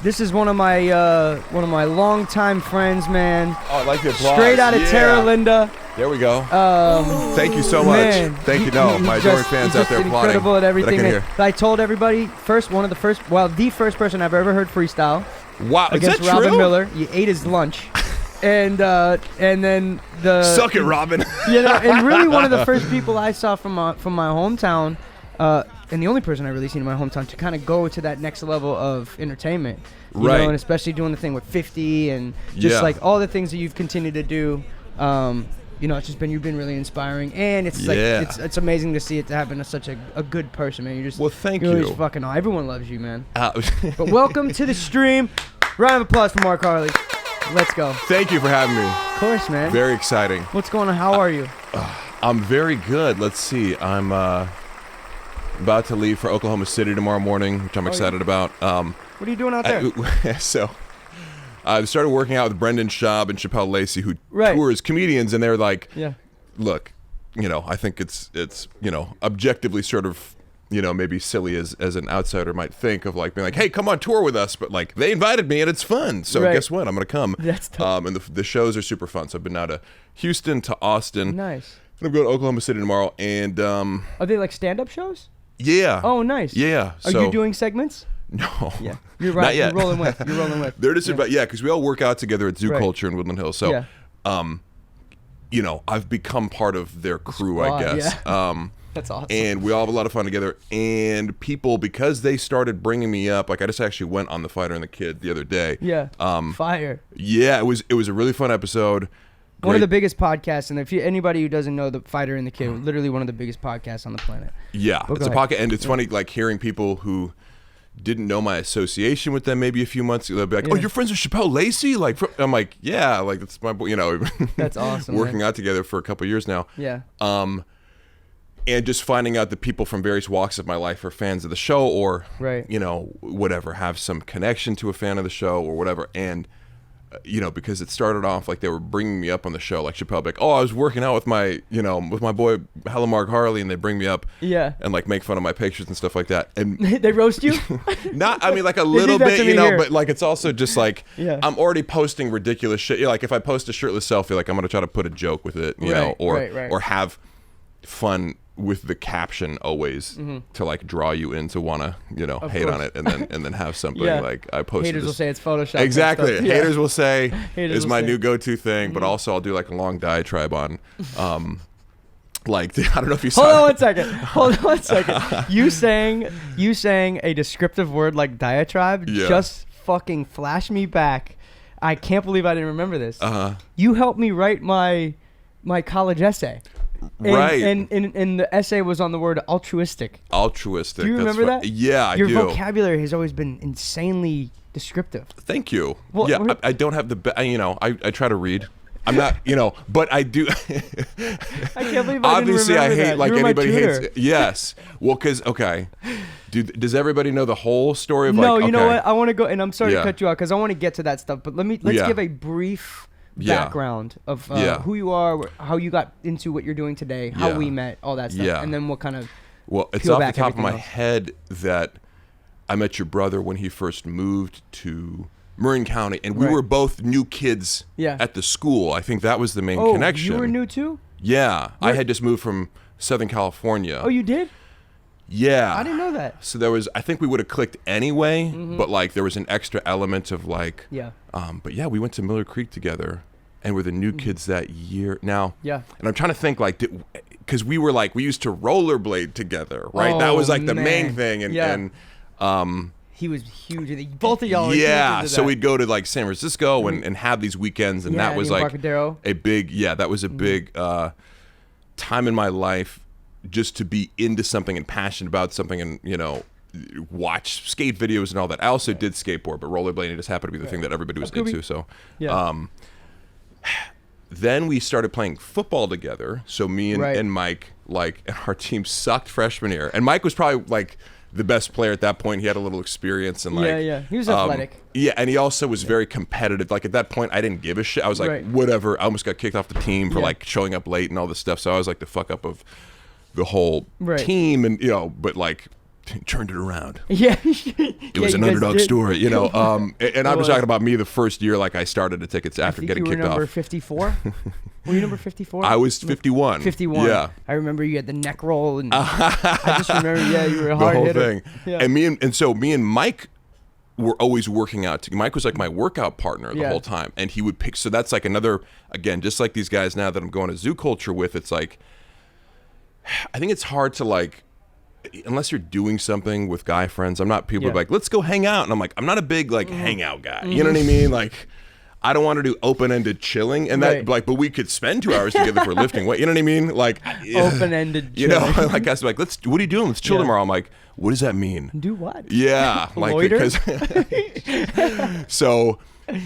This is one of my longtime friends, man. Oh, I like the applause. Straight out of Terra Linda. There we go. Thank you so much. Man, Thank you. No, my adoring fans out there applauding. Incredible at everything. That I told everybody the first person I've ever heard freestyle. Wow, against is that Robin true? Miller. You ate his lunch. And then the suck it, Robin. And really one of the first people I saw from my hometown, and the only person I really seen in my hometown to kind of go to that next level of entertainment, you know, and especially doing the thing with 50 and just like all the things that you've continued to do. It's just you've been really inspiring, and it's like it's amazing to see it to happen to such a good person, man. You're just thank you. Just fucking everyone loves you, man. But welcome to the stream. Round of applause for Mark Harley. Let's go. Thank you for having me. Of course, man. Very exciting. What's going on? How are you? I'm very good. Let's see. I'm about to leave for Oklahoma City tomorrow morning, which I'm excited about. What are you doing out there? So I started working out with Brendan Schaub and Chappelle Lacey, who tours comedians, and they're like, look, I think it's objectively sort of, maybe silly as an outsider might think of like being like, hey, come on tour with us, but like they invited me and it's fun, so guess what, I'm gonna come. That's tough. And the shows are super fun. So I've been out to Houston, to Austin. Nice. And I'm going to Oklahoma City tomorrow, and are they like stand-up shows? Yeah. Oh, nice. Yeah. Are you doing segments? No. Yeah. You're right. Not yet. You're rolling with. They're just about because we all work out together at Zoo Culture in Woodland Hills. So, I've become part of their crew, I guess. Yeah. That's awesome. And we all have a lot of fun together. And people, because they started bringing me up, like I just actually went on The Fighter and the Kid the other day. Yeah. Fire. Yeah, it was a really fun episode. One of the biggest podcasts, and if anybody who doesn't know The Fighter and the Kid, literally one of the biggest podcasts on the planet. Yeah, it's a podcast, and it's funny, like hearing people who didn't know my association with them maybe a few months ago. They'll be like, "Oh, you're friends with Chappelle Lacey?" Like, I'm like, "Yeah, like that's my boy." That's awesome. Working out together for a couple of years now. Yeah. And just finding out that people from various walks of my life are fans of the show, or whatever, have some connection to a fan of the show or whatever, and. Because it started off like they were bringing me up on the show, like Chappelle, like, oh, I was working out with my boy, Mark Harley, and they bring me up, and like make fun of my pictures and stuff like that, and they roast you. Not, I mean, like a little bit, but like it's also just like I'm already posting ridiculous shit. Like if I post a shirtless selfie, like I'm gonna try to put a joke with it, or have fun with the caption always to like draw you in to wanna hate on it, and then have something like I posted. Haters will say it's Photoshop. Exactly. Haters will say is my new go-to thing, but also I'll do like a long diatribe on like I don't know if you saw. Hold on one second. You saying a descriptive word like diatribe just fucking flashed me back. I can't believe I didn't remember this. You helped me write my college essay. And the essay was on the word altruistic. Altruistic. Do you remember that? Yeah, I do. Your vocabulary has always been insanely descriptive. Thank you. Well, I don't have I try to read. I'm not, but I do. I can't believe I obviously didn't remember I hate that. like anybody tutor. hates. Yes. Well, because does everybody know the whole story of no, like? No, you know what? I want to go, and I'm sorry to cut you out because I want to get to that stuff. But let's give a brief background of who you are, how you got into what you're doing today, how we met, all that stuff, and then we'll kind of it's off the top of my head that I met your brother when he first moved to Marin County, and we were both new kids at the school. I think that was the main connection. You were new too? Yeah, I had just moved from Southern California. Oh, you did? Yeah. I didn't know that. So I think we would have clicked anyway, but like there was an extra element of like, but yeah, we went to Miller Creek together, and we're the new kids that year. Now, and I'm trying to think like, because we used to rollerblade together, right? That was like the main thing, and he was huge. Both of y'all. Yeah, so we'd go to like San Francisco and have these weekends, and that was like a big that was a big time in my life just to be into something and passionate about something, and watch skate videos and all that. I also did skateboard, but rollerblading just happened to be the thing that everybody was into. So, then we started playing football together. So me and Mike, like, and our team sucked freshman year, and Mike was probably like the best player at that point. He had a little experience and like he was athletic. And he also was very competitive. Like at that point, I didn't give a shit. I was like, whatever. I almost got kicked off the team for like showing up late and all this stuff. So I was like the fuck up of the whole team, and but like turned it around. Yeah. It was an underdog story, you know. And I'm talking about me the first year, like I started to tickets after getting kicked off. You were number 54? Were you number 54? I was 51. 51. Yeah. I remember you had the neck roll, and I just remember, you were a hard hitter. The whole thing. Yeah. And so me and Mike were always working out. Mike was like my workout partner the whole time, and he would pick. So that's like another, again, just like these guys now that I'm going to zoo culture with. It's like, I think it's hard to like, unless you're doing something with guy friends. I'm not people like, let's go hang out, and I'm like, I'm not a big like hangout guy. You know what I mean? Like, I don't want to do open-ended chilling, and that like, but we could spend 2 hours together for lifting weight. You know what I mean? Like open-ended. You know, like guys like, what are you doing? Let's chill tomorrow. I'm like, what does that mean? Do what? Yeah, like because so.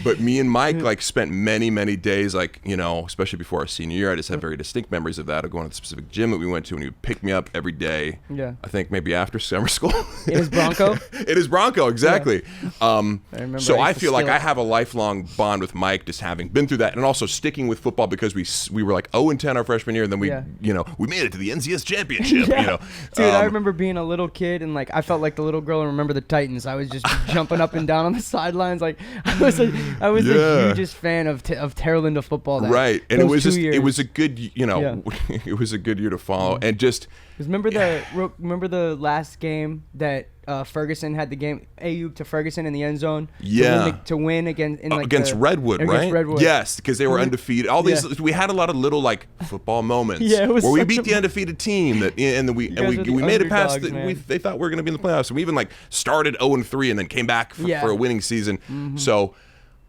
But me and Mike like spent many days, like, you know, especially before our senior year. I just have very distinct memories of that, of going to the specific gym that we went to, and he would pick me up every day. Yeah. I think maybe after summer school. It is Bronco? It is Bronco, exactly. Yeah. So I feel like I have a lifelong bond with Mike, just having been through that, and also sticking with football because we were like 0-10 our freshman year, and then we you know, we made it to the NCS championship. You know, dude, I remember being a little kid, and like I felt like the little girl and Remember the Titans. I was just jumping up and down on the sidelines, like I was the hugest fan of Terralinda football. Right, and it was just years. It was a good, you know, it was a good year to follow, and just remember the last game that Ferguson had the game Ayuk to Ferguson in the end zone. To win against Redwood, right? Against Redwood. Yes, because they were undefeated. All these we had a lot of little like football moments where we beat the undefeated team that, and then we made it past. They thought we were going to be in the playoffs, and we even like started 0-3 and then came back for a winning season. So.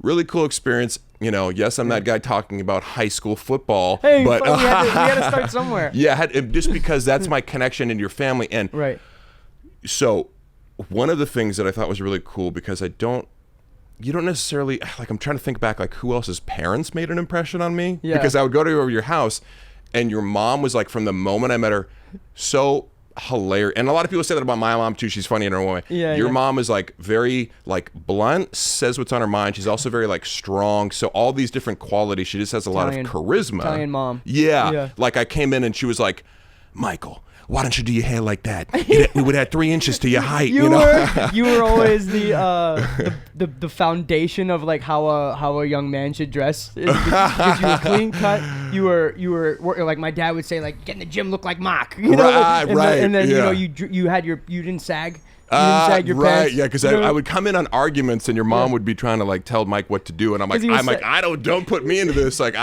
Really cool experience. You know, yes, I'm that guy talking about high school football. Hey, but we had to start somewhere. Yeah, just because that's my connection in your family. And so one of the things that I thought was really cool, because you don't necessarily, like, I'm trying to think back, like, who else's parents made an impression on me? Yeah. Because I would go to your house, and your mom was, like, from the moment I met her, so hilarious. And a lot of people say that about my mom too. She's funny in her way. Your mom is like very like blunt, says what's on her mind. She's also very like strong. So all these different qualities. She just has a lot of charisma. Italian mom. Yeah. Like I came in and she was like, Michael, why don't you do your hair like that? We would add 3 inches to your height. You know? You were always the foundation of like how a young man should dress. Because you were clean cut. You were like my dad would say, like, get in the gym, look like Mark. You know? And then you know you didn't sag. You didn't sag your pants. Yeah, because I would come in on arguments, and your mom would be trying to like tell Mike what to do, and I'm like, I don't put me into this. Like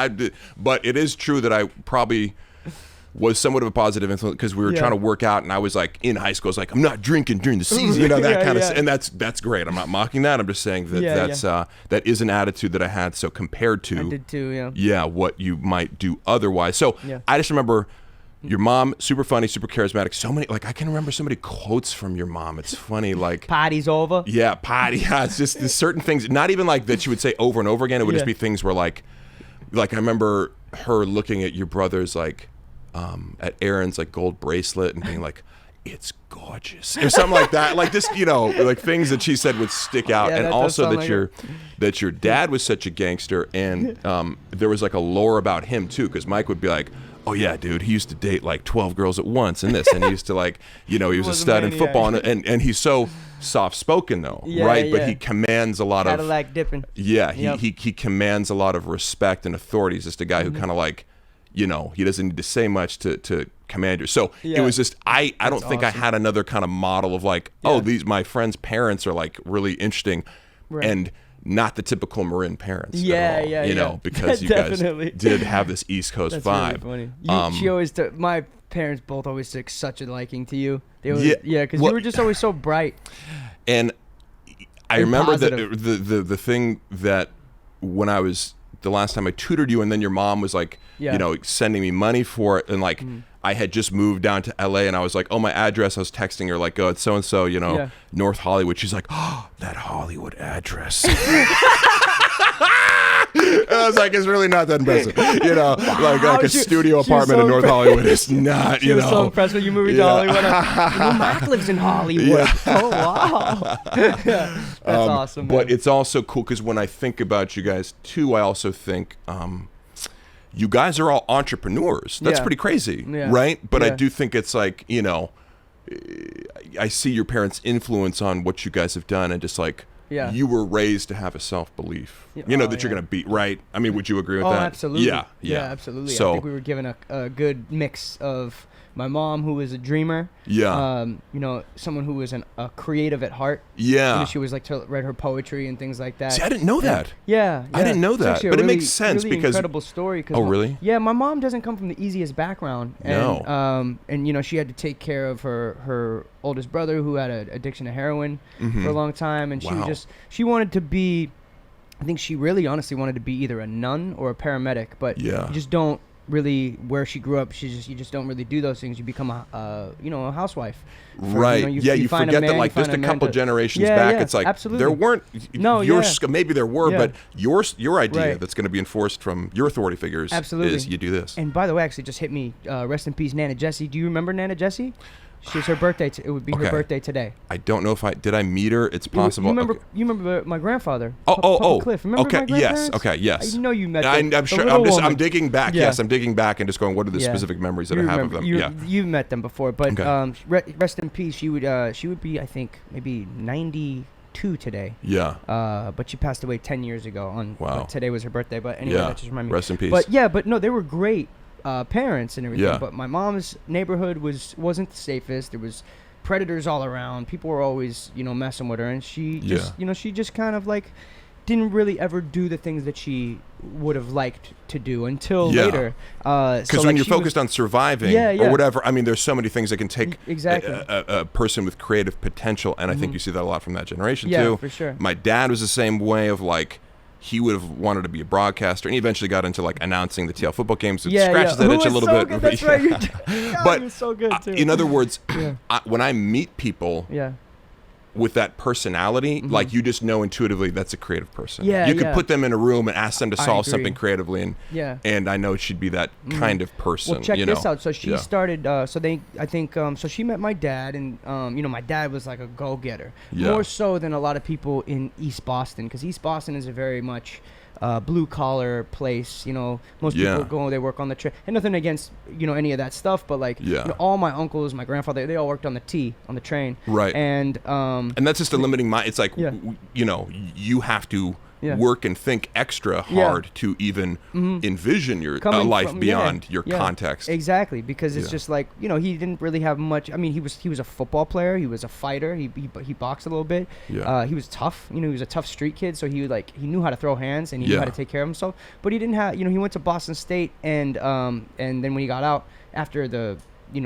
but it is true that I probably was somewhat of a positive influence, because we were trying to work out, and I was like in high school, I was like, I'm not drinking during the season, you know, that kind of, and that's great. I'm not mocking that. I'm just saying that that is an attitude that I had. So compared to, I did too, what you might do otherwise. So I just remember your mom, super funny, super charismatic. So many, like I can remember so many quotes from your mom. It's funny, like party's over. Yeah, party. Yeah, it's just there's certain things, not even like that she would say over and over again. It would just be things where like I remember her looking at your brother's like. At Aaron's like gold bracelet and being like, it's gorgeous, or something like that. Like just, you know, like things that she said would stick out. And also that your dad was such a gangster, and there was like a lore about him too, because Mike would be like, oh yeah, dude, he used to date like 12 girls at once and this, and he used to like, you know, he was a stud in football, and he's so soft-spoken though, right? But he commands a lot of Cadillac dipping. Yeah, he commands a lot of respect and authority. He's just a guy who kind of like, you know, he doesn't need to say much to command you. So it was just, I don't think I had another kind of model of like, my friends' parents are like really interesting, and not the typical Marin parents. You know, because you guys did have this East Coast vibe. Really funny. She always my parents both always took such a liking to you. They always, because you were just always so bright. And I remember the thing that when I was, the last time I tutored you, and then your mom was like, you know, sending me money for it, and like I had just moved down to LA, and I was like, oh, my address. I was texting her like, oh, it's so and so, you know, North Hollywood. She's like, oh, that Hollywood address. And I was like, it's really not that impressive, you know. Like a studio apartment in North Hollywood is not, you know. So impressed when you moved to Hollywood. Mark lives in Hollywood. Yeah. Oh wow, that's awesome. Man. But it's also cool because when I think about you guys too, I also think you guys are all entrepreneurs. That's pretty crazy, right? But I do think it's like, you know, I see your parents' influence on what you guys have done, and just like you were raised to have a self-belief, you know, that you're going to be right. I mean, would you agree with that? Absolutely. Yeah, absolutely. So, I think we were given a good mix of my mom, who was a dreamer. Yeah. You know, someone who was a creative at heart. Yeah. You know, she was like to read her poetry and things like that. See, I didn't know that. Yeah. I didn't know that, but it makes sense really because incredible story. Oh, really? Yeah, my mom doesn't come from the easiest background. And, No. And you know, she had to take care of her oldest brother who had an addiction to heroin for a long time, and she wanted to be. I think she really honestly wanted to be either a nun or a paramedic, but you just don't really, where she grew up, you just don't really do those things. You become a housewife. Right. You forget that like just a couple generations back, it's like there weren't maybe there were, but your idea that's going to be enforced from your authority figures is you do this. And by the way, actually just hit me, rest in peace, Nana Jessie. Do you remember Nana Jessie? She's her birthday. It would be her birthday today. I don't know if did I meet her. It's possible. You remember my grandfather? Cliff. Remember okay. my grandparents? Yes. Okay. Yes. I know you met them. I'm sure. I'm digging back. Yes, I'm digging back and just going. What are the specific memories that I have of them? You met them before, but rest in peace. She would be, I think, maybe 92 today. Yeah. But she passed away 10 years ago. Wow. Today was her birthday. But anyway, that just reminded me. Rest in peace. But no, they were great parents and everything. But my mom's neighborhood wasn't the safest. There was predators all around. People were always, messing with her, and she just, she just kind of like didn't really ever do the things that she would have liked to do until later. Because when you're focused on surviving or whatever, I mean, there's so many things that can take a person with creative potential, and I think you see that a lot from that generation too. Yeah, for sure. My dad was the same way of like, he would have wanted to be a broadcaster, and he eventually got into like announcing the TL football games. It scratches that itch a little bit. Good. That's right. But he was so good too. In other words, when I meet people with that personality, like you just know intuitively that's a creative person. You could put them in a room and ask them to solve something creatively, and I know she'd be that kind of person. Well, check this out. So she started. So she met my dad, and my dad was like a go-getter, more so than a lot of people in East Boston, because East Boston is a very much blue collar place. Most people go, they work on the train, and nothing against any of that stuff, but like all my uncles, my grandfather, they all worked on the train, right? And that's just a limiting mind. It's like you have to work and think extra hard to even envision your life beyond your context. Exactly, because it's just like he didn't really have much. I mean, he was a football player, he was a fighter, he boxed a little bit. He was tough. He was a tough street kid, so he knew how to throw hands, and he knew how to take care of himself. But he didn't have. He went to Boston State, and then when he got out after the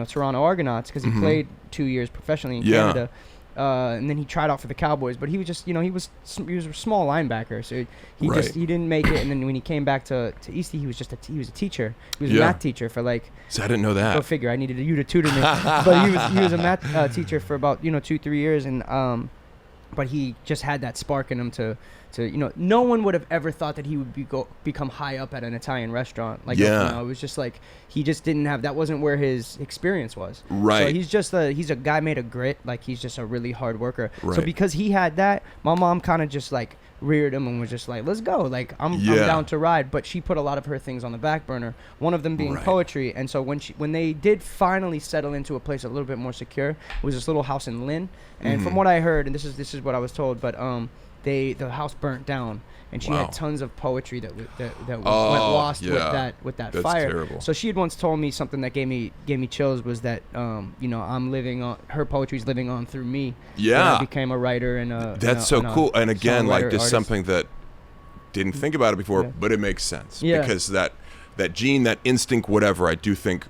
Toronto Argonauts, because he played 2 years professionally in Canada. And then he tried out for the Cowboys, but he was just, he was a small linebacker, so he didn't make it. And then when he came back to Eastie, he was a teacher. He was a math teacher for like. So I didn't know that. Go figure. I needed you to tutor me, but he was a math teacher for about 2-3 years, and but he just had that spark in him to no one would have ever thought that he would become high up at an Italian restaurant. Like, it was just like, he just didn't have, that wasn't where his experience was. Right. So he's a guy made of grit. Like, he's just a really hard worker. Right. So because he had that, my mom kind of just like reared him and was just like, let's go. Like, I'm down to ride. But she put a lot of her things on the back burner, one of them being poetry. And so when they did finally settle into a place a little bit more secure, it was this little house in Lynn. And from what I heard, and this is what I was told, but the house burnt down, and she had tons of poetry that went lost with that fire. Terrible. So she had once told me something that gave me chills, was that I'm living on, her poetry's living on through me. Yeah, I became a writer and that's so cool. And again, like just something that didn't think about it before, but it makes sense because that gene, that instinct, whatever. I do think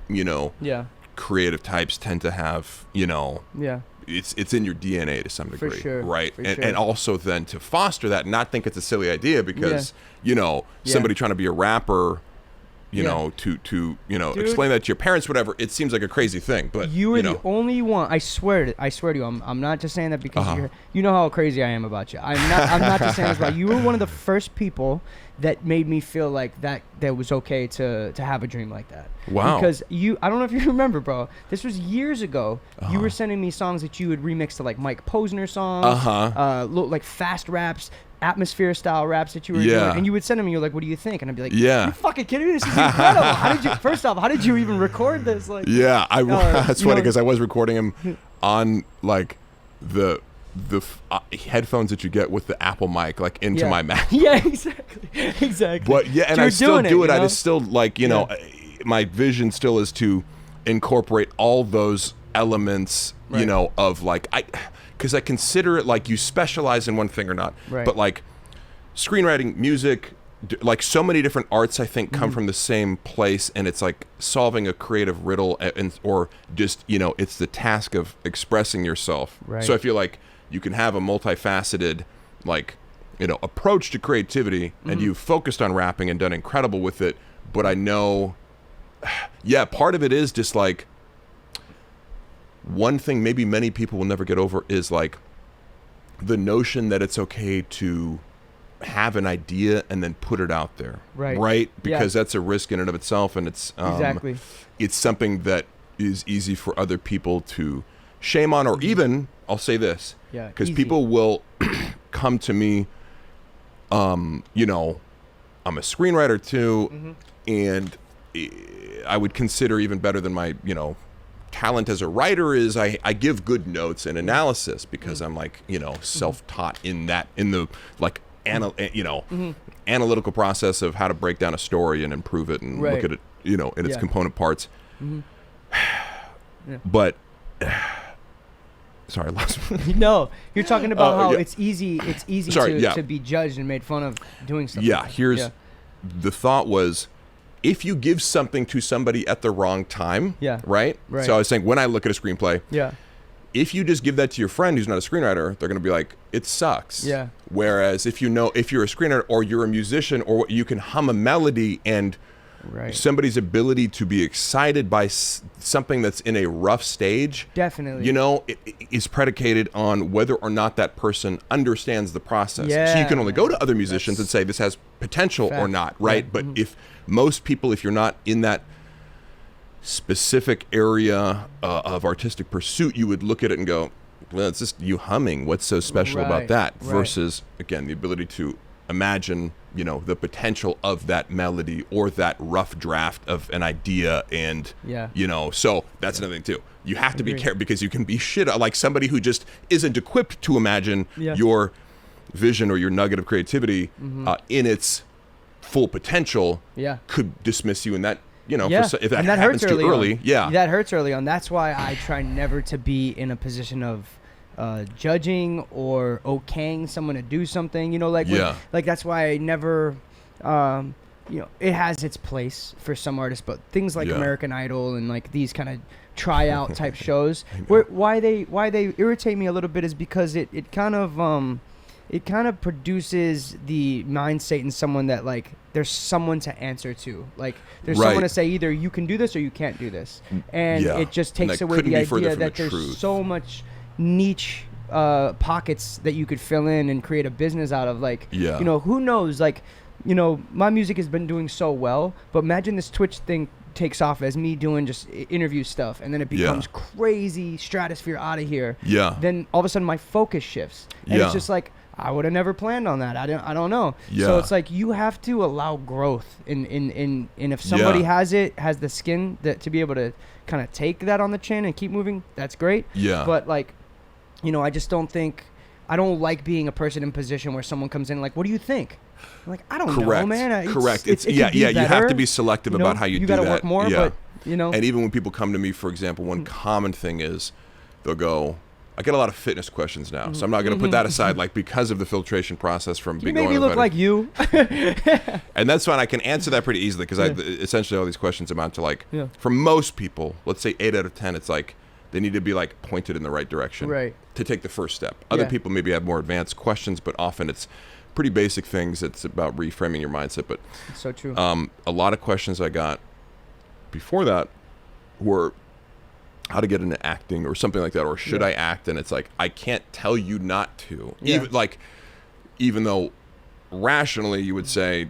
creative types tend to have it's in your DNA to some degree, right? And also then to foster that, and not think it's a silly idea because somebody trying to be a rapper, to explain that to your parents, whatever. It seems like a crazy thing, but you were the only one. I swear to you, I'm not just saying that because you know how crazy I am about you. I'm not just saying this about you. You were one of the first people that made me feel like that was okay to have a dream like that. Wow. Because I don't know if you remember, bro. This was years ago. You were sending me songs that you would remix to like Mike Posner songs, like fast raps, atmosphere style raps that you were doing, and you would send them and you're like, what do you think? And I'd be like, you fucking kidding me? This is incredible. First off, how did you even record this? Like, that's funny because I was recording him on like the headphones that you get with the Apple mic like into my Mac. Yeah, exactly. But yeah, and I still do it. I just still like, you know, my vision still is to incorporate all those elements, you know, of like because I consider it like you specialize in one thing or not, but like screenwriting, music, like so many different arts I think come from the same place, and it's like solving a creative riddle or just, you know, it's the task of expressing yourself. So I feel like you can have a multifaceted, like, you know, approach to creativity, and you've focused on rapping and done incredible with it. But I know, part of it is just like, one thing maybe many people will never get over is like the notion that it's okay to have an idea and then put it out there. Right? Because that's a risk in and of itself, and it's it's something that is easy for other people to shame on, or even, I'll say this, because people will come to me, you know, I'm a screenwriter too, and I would consider even better than my, you know, talent as a writer is I give good notes and analysis because I'm like, you know, self-taught in the like, you know, analytical process of how to break down a story and improve it and look at it, you know, in its component parts. But sorry, I lost. No, you're talking about how it's easy to be judged and made fun of doing something. Here's the thought was, if you give something to somebody at the wrong time, right? So I was saying, when I look at a screenplay, if you just give that to your friend who's not a screenwriter, they're going to be like, it sucks. Whereas if you're a screenwriter or you're a musician, or you can hum a melody, and somebody's ability to be excited by something that's in a rough stage, definitely, you know, it is predicated on whether or not that person understands the process. So you can only go to other musicians and say this has potential or not, right? But if most people, if you're not in that specific area of artistic pursuit, you would look at it and go, well, it's just you humming. What's so special about that? Versus, again, the ability to imagine, you know, the potential of that melody or that rough draft of an idea, and you know, so that's another thing too. You have to be careful, because you can be shit like somebody who just isn't equipped to imagine your vision or your nugget of creativity in its full potential could dismiss you in that, you know, if that happens too early. That hurts early on. That's why I try never to be in a position of judging or okaying someone to do something, you know, like like that's why I never you know, it has its place for some artists, but things like American Idol and like these kind of tryout type shows, why they irritate me a little bit is because it kind of produces the mindset in someone that like there's someone to answer to, like there's someone to say either you can do this or you can't do this, and it just takes away the idea that there's so much niche pockets that you could fill in and create a business out of. Like, you know, who knows, like, you know, my music has been doing so well, but imagine this Twitch thing takes off as me doing just interview stuff, and then it becomes crazy stratosphere out of here. Then all of a sudden my focus shifts, and it's just like, I would have never planned on that. I don't know. So it's like you have to allow growth in if somebody has the skin to be able to kind of take that on the chin and keep moving, that's great. But like, you know, I just don't like being a person in position where someone comes in like, what do you think? I'm like, I don't know, man. Correct. You have to be selective about how you do that. You got to work more, but you know. And even when people come to me, for example, one common thing is they'll go, I get a lot of fitness questions now, so I'm not going to put that aside, like, because of the filtration process from being going. You make me look like you. And that's fine. I can answer that pretty easily, because essentially all these questions amount to like, for most people, let's say 8 out of 10, it's like they need to be like pointed in the right direction to take the first step. Other people maybe have more advanced questions, but often it's pretty basic things. It's about reframing your mindset. But it's so true. A lot of questions I got before that were how to get into acting or something like that, or should I act? And it's like, I can't tell you not to. Even though rationally you would say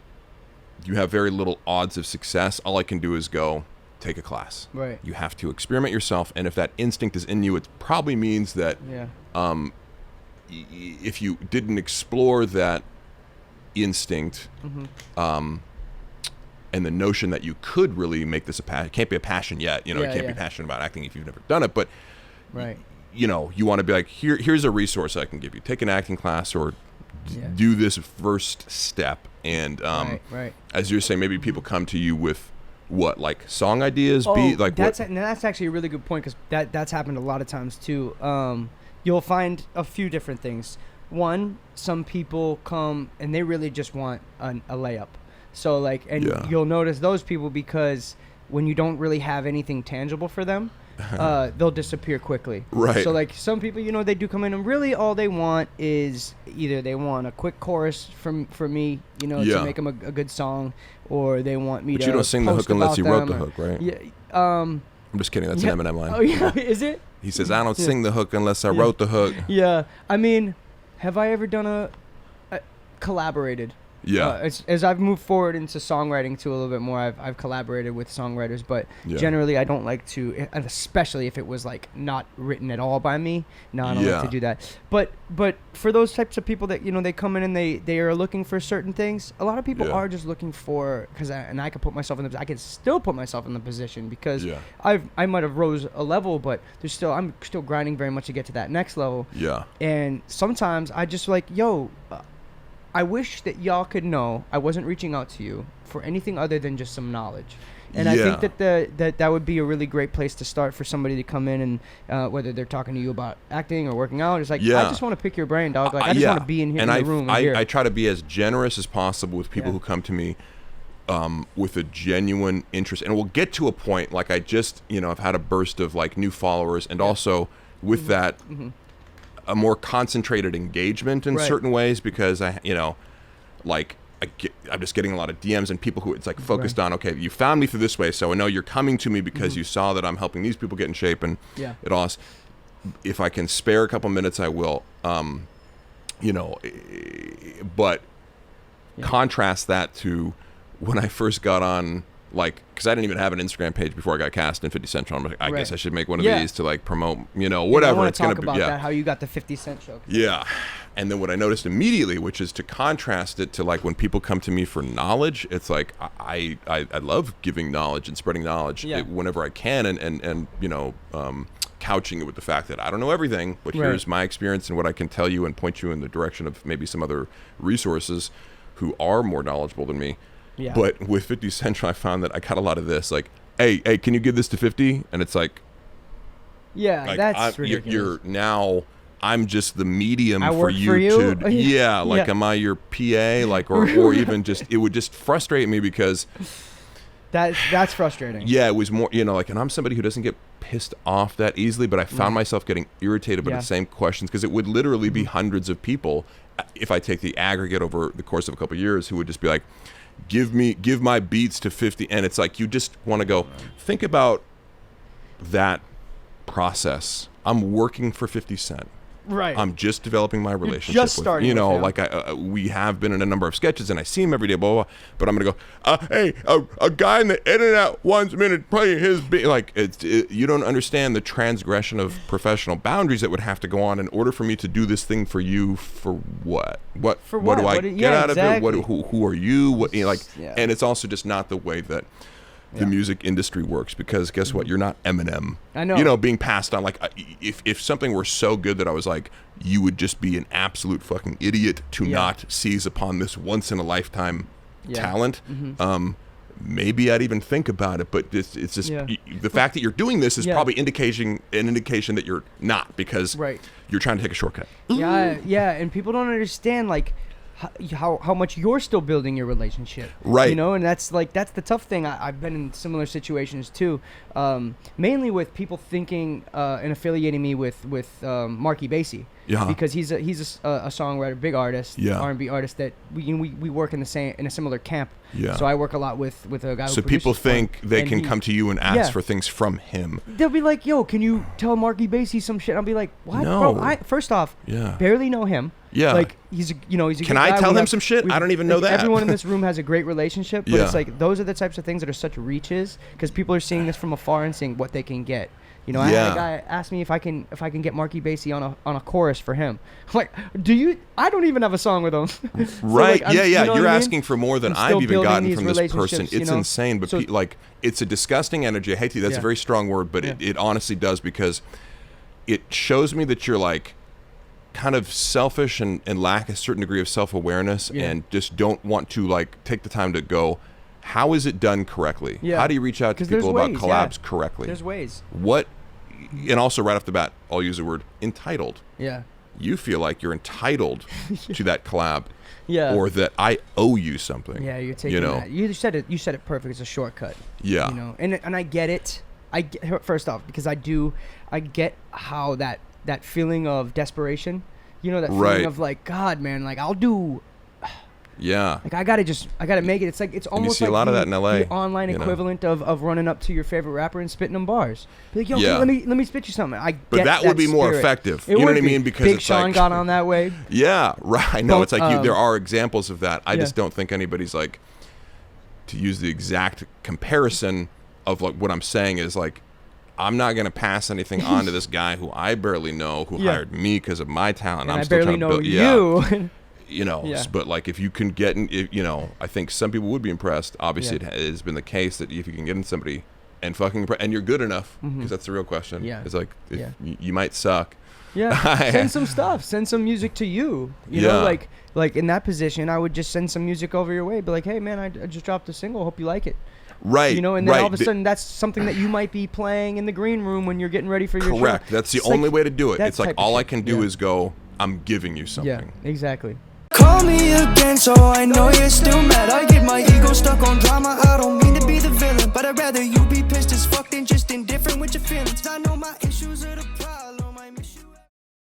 you have very little odds of success, all I can do is go take a class. You have to experiment yourself, and if that instinct is in you, it probably means that if you didn't explore that instinct, and the notion that you could really make this a passion, it can't be a passion yet, you know, you can't be passionate about acting if you've never done it, but you know, you want to be like, here's a resource I can give you. Take an acting class or do this first step. And as you're saying, maybe people come to you with what, like song ideas, beat, like that's actually a really good point, because that's happened a lot of times too. You'll find a few different things. One, some people come and they really just want a layup. So like, and you'll notice those people, because when you don't really have anything tangible for them, they'll disappear quickly. Right. So like some people, you know, they do come in and really all they want is either they want a quick chorus from me, you know, to make them a good song, or they want me to. But you don't sing the hook unless you wrote the hook, right? Yeah. I'm just kidding. That's an Eminem line. Oh yeah, is it? He says, "I don't sing the hook unless I wrote the hook." Yeah. I mean, have I ever done a collaborated? Yeah. As I've moved forward into songwriting too a little bit more, I've collaborated with songwriters, but generally I don't like to, and especially if it was like not written at all by me. No, I don't like to do that. But for those types of people that, you know, they come in and they are looking for certain things. A lot of people are just looking for, and I could put myself in I can still put myself in the position, because I might have rose a level, but I'm still grinding very much to get to that next level. Yeah. And sometimes I just like, I wish that y'all could know I wasn't reaching out to you for anything other than just some knowledge. And I think that would be a really great place to start for somebody to come in and whether they're talking to you about acting or working out. It's like, I just want to pick your brain, dog. Like, I just want to be in here in the room. I try to be as generous as possible with people who come to me with a genuine interest. And we'll get to a point, like I just, you know, I've had a burst of like new followers, and also with that, a more concentrated engagement in certain ways, because I'm just getting a lot of DMs and people who it's like focused on, okay, you found me through this way, so I know you're coming to me because you saw that I'm helping these people get in shape, and it all. If I can spare a couple minutes, I will. You know, but contrast that to when I first got on. Like, because I didn't even have an Instagram page before I got cast in 50 Central. I'm like, I guess I should make one of these to like promote, you know, whatever it's going to be. Talk about that, how you got the 50 Cent show. Yeah. And then what I noticed immediately, which is to contrast it to like when people come to me for knowledge, it's like I love giving knowledge and spreading knowledge whenever I can, and you know, couching it with the fact that I don't know everything, but here's my experience and what I can tell you and point you in the direction of maybe some other resources who are more knowledgeable than me. Yeah. But with 50 Central, I found that I got a lot of this, like, hey, can you give this to 50? And it's like, that's ridiculous. You're now, I'm just the medium for you. Like, am I your PA? Like, or even just, it would just frustrate me, because that's frustrating. Yeah, it was more, you know, like, and I'm somebody who doesn't get pissed off that easily, but I found myself getting irritated by the same questions, because it would literally be hundreds of people, if I take the aggregate over the course of a couple of years, who would just be like, give my beats to 50, and it's like, you just want to go think about that process. I'm working for 50 Cent. Right. I'm just developing my relationship. Just starting. You know, like we have been in a number of sketches, and I see him every day. Blah blah. But I'm gonna go. Hey, a guy in the internet wants me to play his beat. Like you don't understand the transgression of professional boundaries that would have to go on in order for me to do this thing for you. For what? What? For what do I get out exactly. of it? Who are you? What? You know, like, and it's also just not the way that the music industry works, because guess what? You're not Eminem. I know. You know, being passed on. Like, if something were so good that I was like, you would just be an absolute fucking idiot to not seize upon this once in a lifetime talent. Maybe I'd even think about it. But it's just the fact that you're doing this is probably an indication that you're not, because you're trying to take a shortcut. Yeah, and people don't understand, like, how much you're still building your relationship, right? You know, and that's the tough thing. I've been in similar situations too, mainly with people thinking and affiliating me with Marky Basie, because he's a songwriter, big artist, R&B artist that we work in a similar camp. Yeah. So I work a lot with a guy. So people think they can come to you and ask for things from him. They'll be like, "Yo, can you tell Marky Basie some shit?" I'll be like, "What, bro? I first off, barely know him. Yeah, like he's a Can good I guy. tell him some shit? I don't even know that. Everyone in this room has a great relationship, but it's like those are the types of things that are such reaches, because people are seeing this from afar and seeing what they can get. You know, I had a guy ask me if I can get Marky Basie on a chorus for him. I'm like, I don't even have a song with him. So right? Like, You're asking for more than I've even gotten from this person. It's insane, but like, it's a disgusting energy. I hate to. That's a very strong word, but it honestly does, because it shows me that you're like kind of selfish and lack a certain degree of self-awareness and just don't want to like take the time to go, how is it done correctly? How do you reach out to people about collabs correctly? There's ways. What, and also right off the bat, I'll use the word entitled. Yeah. You feel like you're entitled to that collab. Yeah. Or that I owe you something. Yeah, you're taking that. You said it perfect. It's a shortcut. Yeah. You know, and I get it. First off, because I get how that feeling of desperation, you know, that feeling of like, God, man, like I'll do. Yeah. Like I gotta make it. It's like it's almost like a lot of that in LA, the online equivalent of running up to your favorite rapper and spitting them bars. Be like, yo, let me spit you something. But that would be more effective. You know what I mean? Because Big it's Sean like, got on that way. Yeah, right. No, it's like there are examples of that. I just don't think anybody's like, to use the exact comparison of like what I'm saying is like, I'm not going to pass anything on to this guy who I barely know, who hired me because of my talent. And I'm I still barely trying to know build, you. You know, but like if you can get in, you know, I think some people would be impressed. Obviously, it has been the case that if you can get in somebody and fucking and you're good enough, because that's the real question. Yeah, it's like you might suck. Yeah, send some stuff, send some music to you. You know, like in that position, I would just send some music over your way. Be like, hey man, I just dropped a single. Hope you like it. Right. You know, and then all of a sudden that's something that you might be playing in the green room when you're getting ready for your show. Correct. That's the only way to do it. It's like all I can do is go, I'm giving you something. Yeah, exactly. Call me again so I know you're still mad. I get my ego stuck on drama. I don't mean to be the villain, but I'd rather you be